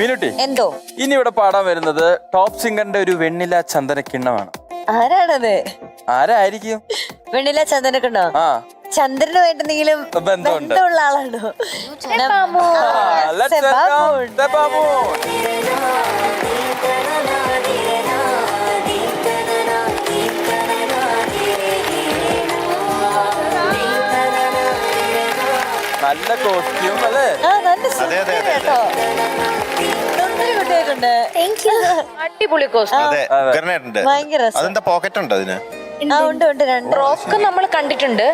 മീനുട്ടി എന്തോ ഇനി ഇവിടെ പാടാൻ വരുന്നത് ടോപ്പ് സിംഗറിന്റെ ഒരു വെണ്ണില ചന്ദനക്കിണ്ണമാണ്. ആരാണത്? ആരായിരിക്കും? വെണ്ണില ചന്ദനക്കുണ്ടോ? ആ, ചന്ദ്രനുമായിട്ട് എന്തെങ്കിലും ബന്ധമുണ്ട്. ബന്ധമുള്ള ആളാണോ? Let's welcome Sebamoon. നല്ല കോസ്റ്റ്യൂം അല്ലേ? കേട്ടോ കുട്ടിയായിട്ടുണ്ട്. അടിപൊളി കോസ്റ്റ്യൂം, ഭയങ്കര അതെന്താ പോക്കറ്റ് ഉണ്ട് അതിന്? ഉണ്ട് രണ്ട് ഫ്രോക്ക് നമ്മൾ കണ്ടിട്ടുണ്ട്.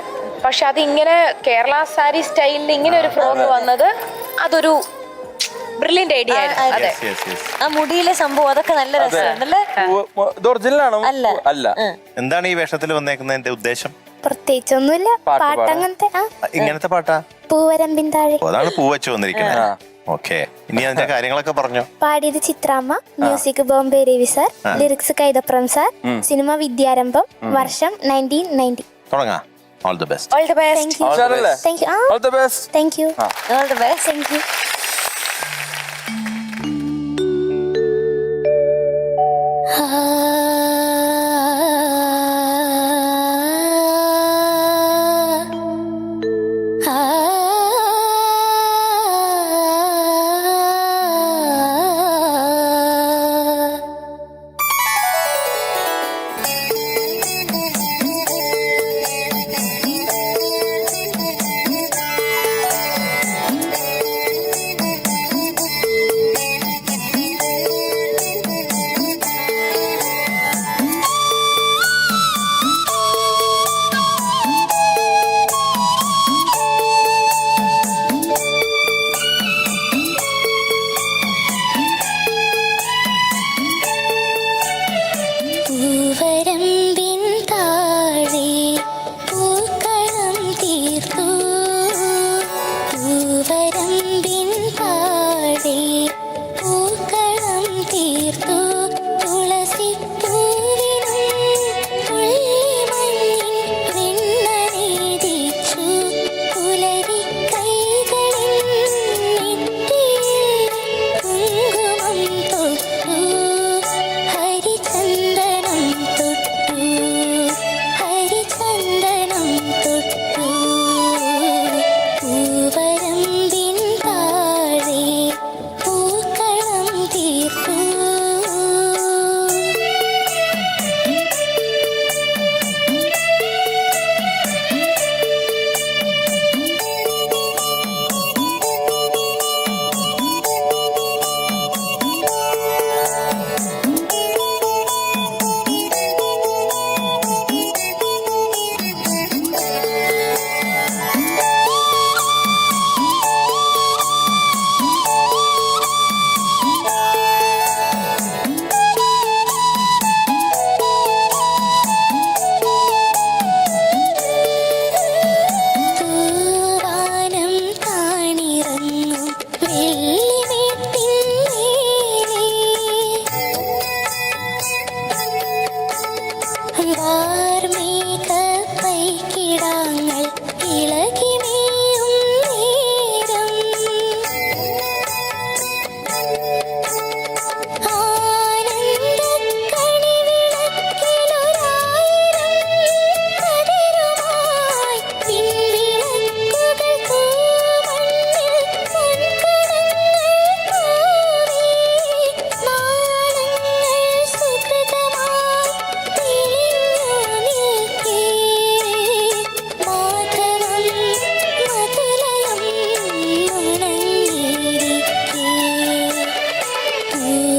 പക്ഷെ അത് ഇങ്ങനെ കേരള സാരി സ്റ്റൈലിൽ ഇങ്ങനെ ഒരു ഫ്രോക്ക് വന്നത് അതൊരു ബ്രില്യന്റ് ഐഡിയ ആയിരുന്നു. അതെ, ആ മുടിയിലെ സംഭവം അതൊക്കെ നല്ല രസമുണ്ടല്ലേ? ഇത് ഒറിജിനൽ ആണോ? അല്ല. എന്താണ് ഈ വേഷത്തിൽ വന്നേക്കുന്നതിന്റെ ഉദ്ദേശം? പ്രത്യേകിച്ചൊന്നുമില്ല, പാട്ട് അങ്ങനത്തെ. ഇങ്ങനത്തെ പാട്ടാ? പൂവരമ്പിൻ താഴെ. അതാണ് പൂ വെച്ച് വന്നിരിക്കുന്നത്. ഓക്കെ, ഇനി അതിന്റെ കാര്യങ്ങളൊക്കെ പറഞ്ഞു. പാടിയത് ചിത്രാമ്മ, music Bombay Ravi sir, lyrics Kaithapram sir, cinema Vidyarambham, വർഷം 1990. തുടങ്ങാം. All the best. All the best. Thank you. All the best. Thank you.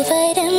വരം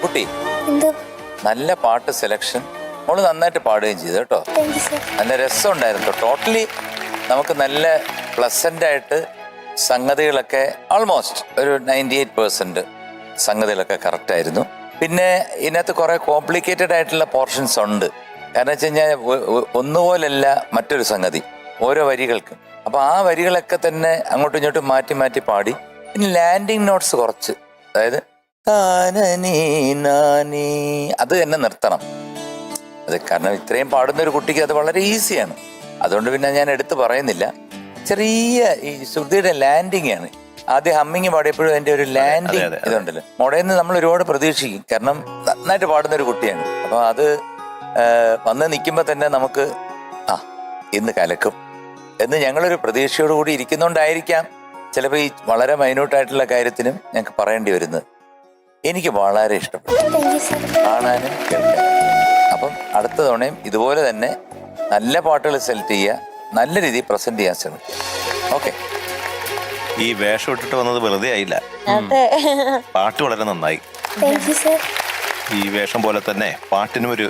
കുട്ടി എന്തോ നല്ല പാട്ട് സെലക്ഷൻ, മോള് നന്നായിട്ട് പാടുകയും ചെയ്തു കേട്ടോ. Thank you sir. നല്ല രസമുണ്ടായിരുന്നു. ടോട്ടലി നമുക്ക് നല്ല പ്ലസന്റ് ആയിട്ട് സംഗതികളൊക്കെ ഓൾമോസ്റ്റ് ഒരു 98% സംഗതികളൊക്കെ കറക്റ്റ് ആയിരുന്നു. പിന്നെ ഇതിനകത്ത് കുറെ കോംപ്ലിക്കേറ്റഡ് ആയിട്ടുള്ള പോർഷൻസ് ഉണ്ട്. കാരണം വെച്ച് കഴിഞ്ഞാൽ ഒന്നുപോലല്ല മറ്റൊരു സംഗതി ഓരോ വരികൾക്കും. അപ്പൊ ആ വരികളൊക്കെ തന്നെ അങ്ങോട്ടും ഇങ്ങോട്ടും മാറ്റി മാറ്റി പാടി. പിന്നെ ലാൻഡിങ് നോട്ട്സ് കുറച്ച്, അതായത് താനനീ നാനീ അത് തന്നെ നിർത്തണം. അത് കാരണം ഇത്രയും പാടുന്ന ഒരു കുട്ടിക്ക് അത് വളരെ ഈസിയാണ്. അതുകൊണ്ട് പിന്നെ ഞാൻ എടുത്തു പറയുന്നില്ല. ചെറിയ ഈ ശ്രുതിയുടെ ലാൻഡിങ് ആണ്. ആദ്യം ഹമ്മിങ് പാടിയപ്പോഴും അതിന്റെ ഒരു ലാൻഡിങ് ഇതുണ്ടല്ലോ. മോടേന്ന് നമ്മൾ ഒരുപാട് പ്രതീക്ഷിക്കും. കാരണം നന്നായിട്ട് പാടുന്ന ഒരു കുട്ടിയാണ്. അപ്പൊ അത് വന്ന് നിൽക്കുമ്പോൾ തന്നെ നമുക്ക് ഇന്ന് കലക്കും എന്ന് ഞങ്ങളൊരു പ്രതീക്ഷയോടുകൂടി ഇരിക്കുന്നോണ്ടായിരിക്കാം ചിലപ്പോൾ ഈ വളരെ മൈന്യൂട്ടായിട്ടുള്ള കാര്യത്തിനും ഞങ്ങൾക്ക് പറയേണ്ടി വരുന്നത്. എനിക്ക് വളരെ ഇഷ്ടപ്പെട്ടു താങ്ക് യു സർ. കാണാനും കേൾക്കാനും. അപ്പം അടുത്ത തവണയും ഇതുപോലെ തന്നെ നല്ല പാട്ടുകൾ സെലക്ട് ചെയ്യുക, നല്ല രീതിയിൽ പ്രസന്റ് ചെയ്യാൻ ശ്രമിക്കുക. ഓക്കെ. ഈ വേഷം ഇട്ടിട്ട് വന്നത് വെറുതെ ആയില്ല, അതെ. പാട്ട് വളരെ നന്നായി. Thank you sir. ഈ വേഷം പോലെ തന്നെ പാട്ടിനും ഒരു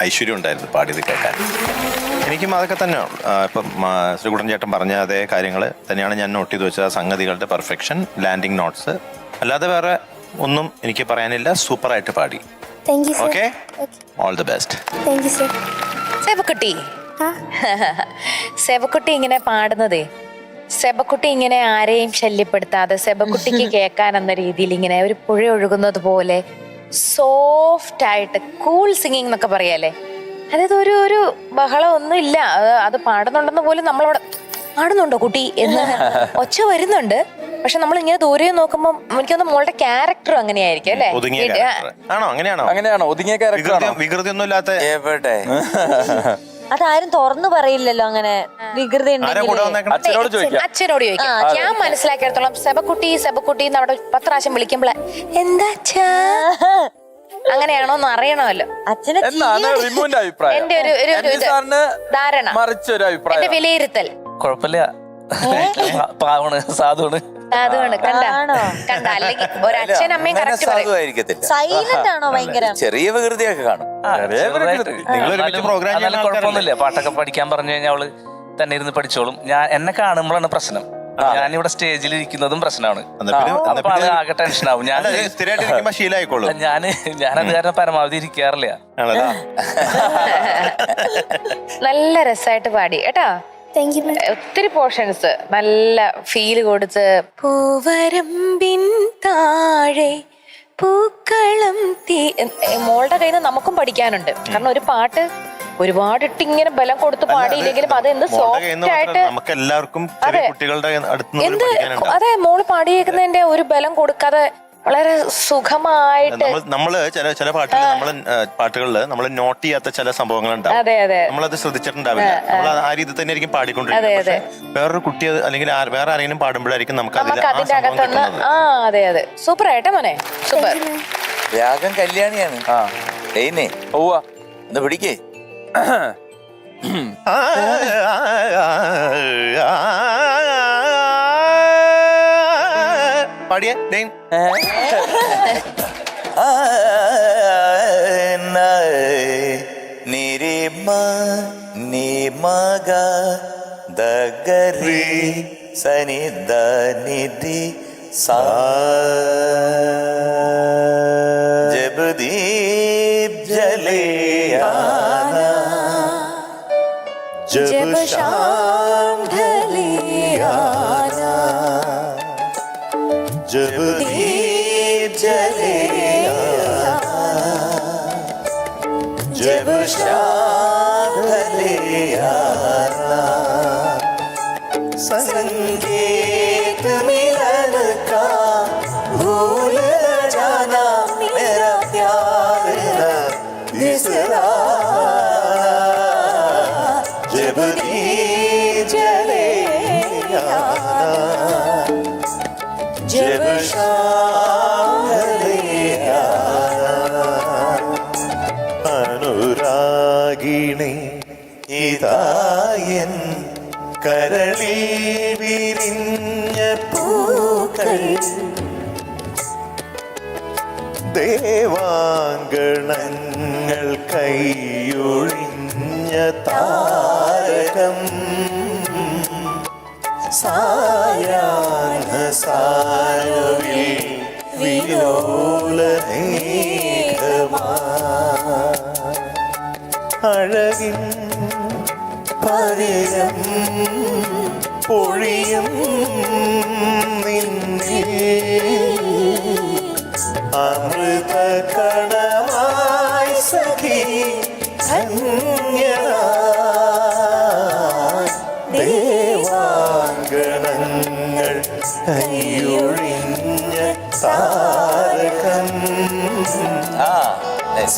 ഐശ്വര്യം ഉണ്ടായിരുന്നു പാടിയത് കേൾക്കാൻ. എനിക്കും അതൊക്കെ തന്നെ. ഇപ്പം ശ്രീകുട്ടൻ ചേട്ടൻ പറഞ്ഞ അതേ കാര്യങ്ങൾ തന്നെയാണ് ഞാൻ നോട്ട് ചെയ്ത് വെച്ചത്. സംഗതികളുടെ പെർഫെക്ഷൻ, ലാൻഡിങ് നോട്ട്സ്, അല്ലാതെ വേറെ ഒന്നും എനിക്ക് പറയാനില്ല. സൂപ്പറായിട്ട് പാടി. Thank you sir. Okay, all the best. Thank you sir. സെബക്കുട്ടി, ആ സെബക്കുട്ടി ഇങ്ങനെ പാടുന്നതേ, സെബക്കുട്ടി ഇങ്ങനെ ആരെയും ശല്യപ്പെടുത്താതെ സെബക്കുട്ടിക്ക് കേൾക്കാൻ എന്ന രീതിയിൽ ഇങ്ങനെ ഒരു പുഴ ഒഴുകുന്നത് പോലെ സോഫ്റ്റ് ആയിട്ട് കൂൾ സിംഗിങ് എന്നൊക്കെ പറയാല്ലേ. അതായത് ഒരു ബഹളം ഒന്നും ഇല്ല. അത് പാടുന്നുണ്ടെന്ന് പോലും നമ്മളവിടെ പാടുന്നുണ്ടോ കുട്ടി എന്ന് ഒച്ച വരുന്നുണ്ട്. പക്ഷെ നമ്മൾ ഇങ്ങനെ ദൂരെ നോക്കുമ്പോൾ എനിക്കൊന്ന് മോളുടെ ക്യാരക്ടറും അങ്ങനെയായിരിക്കും അല്ലേ? അങ്ങനെയാണോ? ഒതുങ്ങിയ ക്യാരക്ടറാണോ? വികൃതി ഒന്നും ഇല്ലാത്ത. എവിടെ അതാരും തുറന്നു പറയില്ലല്ലോ അങ്ങനെ വികൃതി ഉണ്ടെങ്കിൽ. അച്ഛനോട് ചോദിക്കാം. അച്ഛനോട് ചോദിക്കാം. ഞാൻ മനസ്സിലാക്കിയിടത്തോളം സെബക്കുട്ടി സെബക്കുട്ടി എന്ന് അവിടെ 10 പ്രാവശ്യം വിളിക്കുമ്പോൾ എന്താ അച്ഛാ അങ്ങനെയാണോ എന്ന് അറിയണമല്ലോ. അച്ഛനെ എന്നാണ് റിമുവിന്റെ അഭിപ്രായം. എന്റെ ഒരു ധാരണ, മറിച്ചൊരു അഭിപ്രായം, എന്റെ വിലയിരുത്തൽ. കുഴപ്പമില്ല, പാവണ്, സാധുവാണ്. സാധുവാണ്. കണ്ട അല്ലെങ്കിൽ ഒരച്ഛൻ അമ്മയും കറക്റ്റ് പറയും. സാധുവായിരിക്കത്തില്ല, സൈലന്റ് ആണോ ഭയങ്കര? ചെറിയ വികൃതിയൊക്കെ കാണും. കുഴപ്പമൊന്നുമില്ല. പാട്ടൊക്കെ പഠിക്കാൻ പറഞ്ഞു കഴിഞ്ഞാൽ അവള് തന്നെ ഇരുന്ന് പഠിച്ചോളും. എന്നെ കാണുമ്പോഴാണ് പ്രശ്നം. ഞാനിവിടെ സ്റ്റേജിൽ ഇരിക്കുന്നതും പ്രശ്നമാണ്. അപ്പൊ അത് ആകെ ടെൻഷനാവും. ഞാനത് കാരണം പരമാവധി ഇരിക്കാറില്ല. നല്ല രസമായിട്ട് പാടി കേട്ടോ. Thank you. ഒത്തിരി പോർഷൻസ് നല്ല ഫീല് കൊടുത്ത്. പൂവരമ്പിൻ താഴെ പൂക്കളം മോളുടെ കയ്യിൽ നിന്ന് നമുക്കും പഠിക്കാനുണ്ട്. കാരണം ഒരു പാട്ട് ഒരുപാട് ഇങ്ങനെ ബലം കൊടുത്ത് പാടിയില്ലെങ്കിലും അത് എന്ത് സോഫ്റ്റ് ആയിട്ട് അതെ മോള് പാടിയേക്കുന്നതിന്റെ ഒരു ബലം കൊടുക്കാതെ വളരെ സുഖമായിട്ട് നമ്മള് ചില പാട്ടുകളില് നമ്മൾ നോട്ട് ചെയ്യാത്ത ചില സംഭവങ്ങൾ ഉണ്ടാവും. അതെ അതെ, നമ്മളത് ശ്രദ്ധിച്ചിട്ടുണ്ടാവില്ല. നമ്മൾ ആ രീതി തന്നെ ആയിരിക്കും പാടിക്കൊണ്ടിരിക്കുന്നത്. വേറൊരു കുട്ടി അല്ലെങ്കിൽ വേറെ ആരെങ്കിലും പാടുമ്പോഴായിരിക്കും നമുക്ക് അതിന്റെ അകത്തുനിന്ന് അതെ അതെ. സൂപ്പർ ആയിട്ടെ മോനെ, സൂപ്പർ. രാഗം കല്യാണിയാണ്. ഒന്ന് പിടിക്കേ. പാടിയ ദഗരി സനിധ നിധി സാ ജബ് ദീപ് ജലേ ആനാ ജബ് ശാം ഢലേ ആനാ जब दीप जले आना जब शाम ढले आना संगीत मिलन का भूल न जाना मेरा प्यार न बिसरा जब दीप जले आना जब शाम ढले आना അനുരാഗിണി ഇതായൻ കരളിൽ വിരിഞ്ഞ പൂക്കൾ ദേവാങ്കണങ്ങൾ കൈയൊഴിഞ്ഞ താരകം സായാഹ്ന സാനുവിൽ വിലോലമേഘമാ അഴകിൻ പരിരം പൊഴിയും നിന്നിൽ അമൃത കണമായി സഖി ധന്യനായി ദേവാങ്കണങ്ങൾ കൈയൊഴിഞ്ഞ താരകം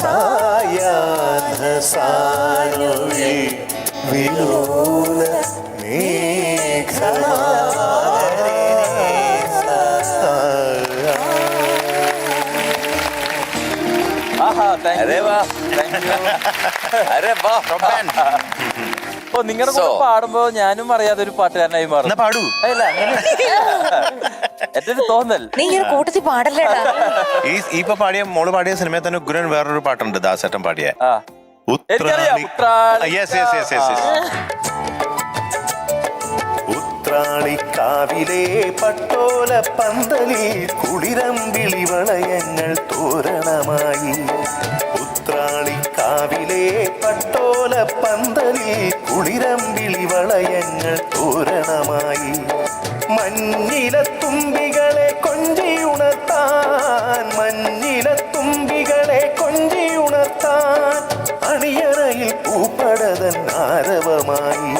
സായാഹ്ന സാനുവിൽ വിലോല മേഘമാ അരേ വാ അരേ വാ ഓ നിങ്ങളുടെ കൂടെ പാടുമ്പോ ഞാനും അറിയാതെ ഒരു പാട്ടുകാരനായി മാറും. എന്നാ പാടൂ. അല്ല എന്റെ ഒരു തോന്നൽ. നീ ഇങ്ങനെ കൂട്ടത്തിൽ പാടല്ലേടാ. ഇപ്പൊ പാടിയ മോള് പാടിയ സിനിമയിൽ തന്നെ ഉഗ്രൻ വേറൊരു പാട്ടുണ്ട് ദാസേട്ടൻ പാടിയ ആ എനിക്കറിയാം. ഉത്രാളിക്കാവിലെ പട്ടോല പന്തലിൽ കുളിരമ്പിളി വളയങ്ങൾ തോരണമായി ഉത്രാളിക്കാവിലെ പട്ടോല പന്തലിൽ കുളിരമ്പിളി വളയങ്ങൾ തോരണമായി മഞ്ഞിലത്തുമ്പികളെ കൊഞ്ചിയുണർത്താൻ മഞ്ഞിലത്തുമ്പികളെ കൊഞ്ചിയുണർത്താൻ അണിയറയിൽ പൂപ്പടതൻ ആരവമായി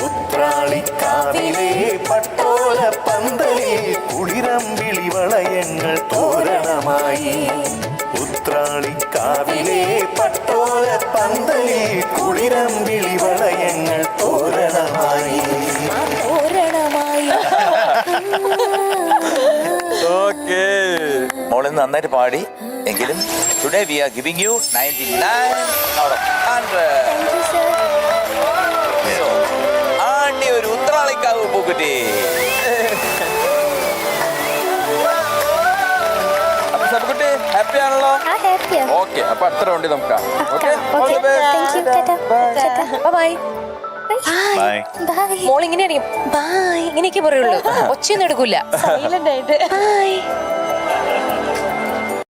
ഉത്രാളിക്കാവിലെ പട്ടോല പന്തലിൽ കുളിരമ്പിളി വളയങ്ങൾ തോരണമായി ഉത്രാളിക്കാവിലെ പട്ടോല പന്തലിൽ കുളിരമ്പിളി വളയങ്ങൾ തോരണമായി ഓക്കേ മോളിൽ നിന്ന് നന്നായിട്ട് പാടി എങ്കിലും today we are giving you 99 out of 100. Andi ഒരു ഉത്രാളിക്കാവ് പൂക്കുറ്റി. അപ്പൊ സബക്കുട്ടി ഹാപ്പി ആണല്ലോ? ഓക്കെ അപ്പൊ അടുത്ത റൗണ്ടിൽ നമുക്ക് ബൈ ബൈ. മോൾ ഇങ്ങനെ അറിയും ബൈ ഇങ്ങനെയൊക്കെ പറയുള്ളൂ. ഒച്ചയൊന്നും എടുക്കൂല. സൈലന്റ് ആയിട്ട് ബൈ